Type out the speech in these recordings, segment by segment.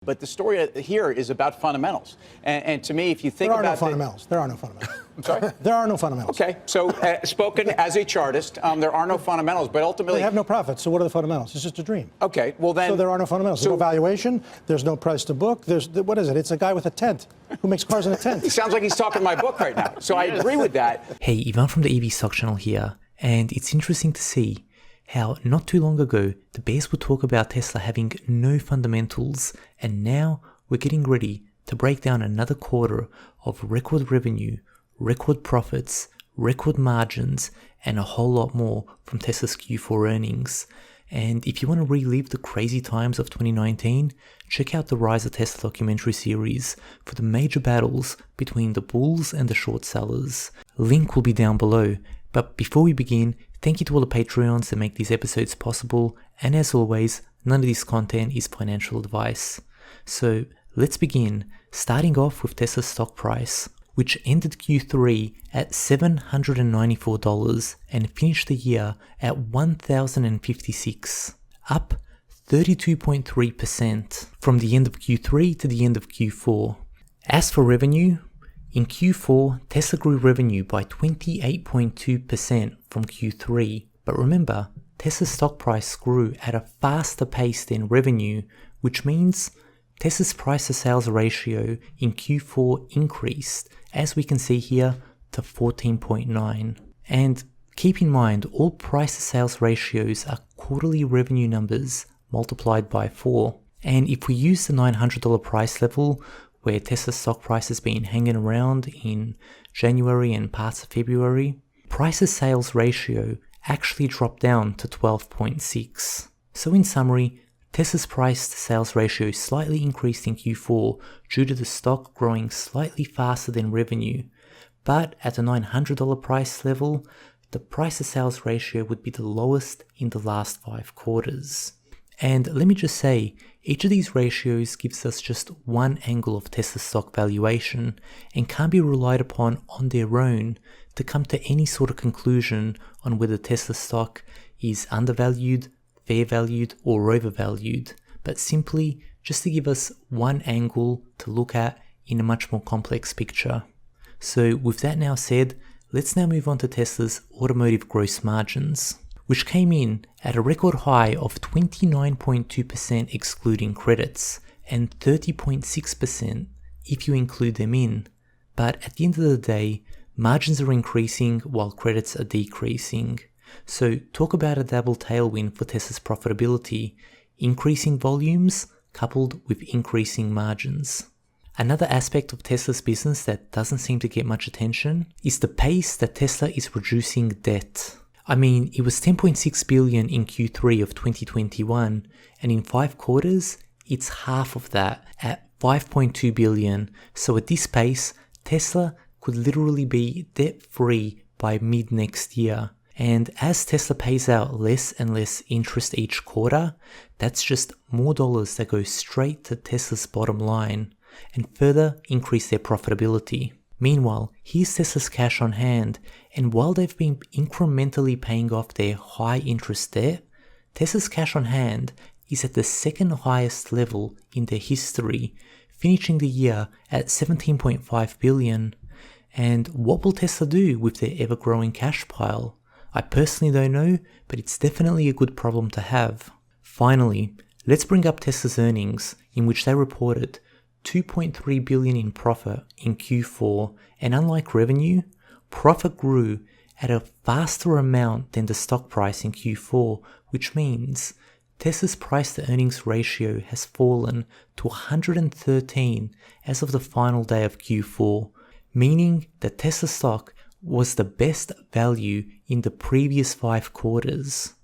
But the story here is about fundamentals. And to me, if you think about no fundamentals, there are no fundamentals. I'm sorry? There are no fundamentals. Okay, so spoken as a chartist, there are no fundamentals, but ultimately... They have no profits, so what are the fundamentals? It's just a dream. Okay, well then... So there are no fundamentals. There's no valuation, there's no price to book, what is it? It's a guy with a tent who makes cars in a tent. It sounds like he's talking my book right now, so I agree with that. Hey, Ivan from the EV Stock Channel here, and it's interesting to see how not too long ago the bears would talk about Tesla having no fundamentals, and now we're getting ready to break down another quarter of record revenue, record profits, record margins, and a whole lot more from Tesla's Q4 earnings. And if you want to relive the crazy times of 2019, check out the Rise of Tesla documentary series for the major battles between the bulls and the short sellers. Link will be down below. But before we begin, thank you to all the Patreons that make these episodes possible, and as always, none of this content is financial advice. So let's begin, starting off with Tesla's stock price, which ended Q3 at $794 and finished the year at $1,056, up 32.3% from the end of Q3 to the end of Q4. As for revenue, in Q4, Tesla grew revenue by 28.2% from Q3, but remember, Tesla's stock price grew at a faster pace than revenue, which means Tesla's price to sales ratio in Q4 increased, as we can see here, to 14.9. And keep in mind, all price to sales ratios are quarterly revenue numbers multiplied by 4. And if we use the $900 price level, where Tesla's stock price has been hanging around in January and parts of February, price to sales ratio actually dropped down to 12.6. So in summary, Tesla's price to sales ratio slightly increased in Q4 due to the stock growing slightly faster than revenue, but at the $900 price level, the price to sales ratio would be the lowest in the last 5 quarters. And let me just say, each of these ratios gives us just one angle of Tesla's stock valuation and can't be relied upon on their own to come to any sort of conclusion on whether Tesla stock is undervalued, fair valued, or overvalued, but simply just to give us one angle to look at in a much more complex picture. So with that now said, let's now move on to Tesla's automotive gross margins, which came in at a record high of 29.2% excluding credits and 30.6% if you include them in. But at the end of the day, margins are increasing while credits are decreasing. So talk about a double tailwind for Tesla's profitability, increasing volumes coupled with increasing margins. Another aspect of Tesla's business that doesn't seem to get much attention is the pace that Tesla is reducing debt. I mean, it was $10.6 billion in Q3 of 2021, and in 5 quarters, it's half of that at $5.2 billion. So at this pace, Tesla could literally be debt-free by mid-next year. And as Tesla pays out less and less interest each quarter, that's just more dollars that go straight to Tesla's bottom line and further increase their profitability. Meanwhile, here's Tesla's cash on hand, and while they've been incrementally paying off their high interest debt, Tesla's cash on hand is at the second highest level in their history, finishing the year at $17.5 billion. And what will Tesla do with their ever-growing cash pile? I personally don't know, but it's definitely a good problem to have. Finally, let's bring up Tesla's earnings, in which they reported $2.3 billion in profit in Q4, and unlike revenue, profit grew at a faster amount than the stock price in Q4, which means Tesla's price to earnings ratio has fallen to 113 as of the final day of Q4, meaning that Tesla stock was the best value in the previous 5 quarters.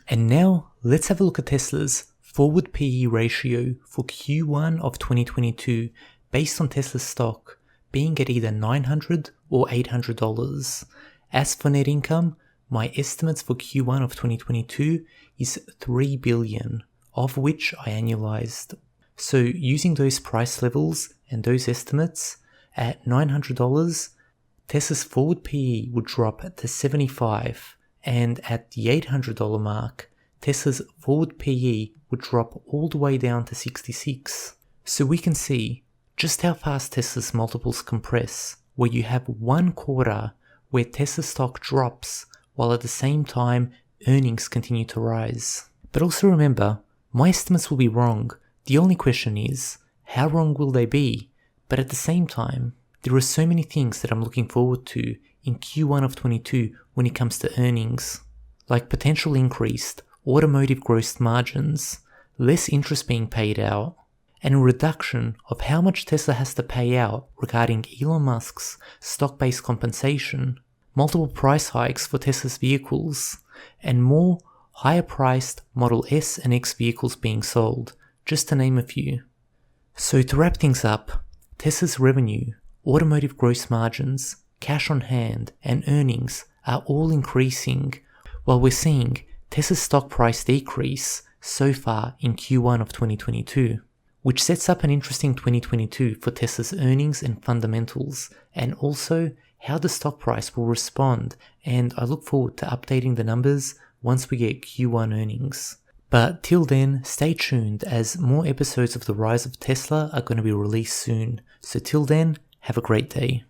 And now let's have a look at Tesla's forward PE ratio for Q1 of 2022 based on Tesla's stock being at either $900 or $800. As for net income, my estimates for Q1 of 2022 is $3 billion, of which I annualized. So using those price levels and those estimates, at $900, Tesla's forward PE would drop to 75, and at the $800 mark, Tesla's forward PE would drop all the way down to 66. So we can see just how fast Tesla's multiples compress, where you have one quarter where Tesla stock drops while at the same time earnings continue to rise. But also remember, my estimates will be wrong. The only question is, how wrong will they be? But at the same time, there are so many things that I'm looking forward to in Q1 of 22 when it comes to earnings, like potential increased automotive gross margins, less interest being paid out, and a reduction of how much Tesla has to pay out regarding Elon Musk's stock-based compensation, multiple price hikes for Tesla's vehicles, and more higher-priced Model S and X vehicles being sold, just to name a few. So to wrap things up, Tesla's revenue, automotive gross margins, cash on hand, and earnings are all increasing, while we're seeing Tesla's stock price decrease so far in Q1 of 2022, which sets up an interesting 2022 for Tesla's earnings and fundamentals, and also how the stock price will respond, and I look forward to updating the numbers once we get Q1 earnings. But till then, stay tuned as more episodes of The Rise of Tesla are going to be released soon. So till then, have a great day.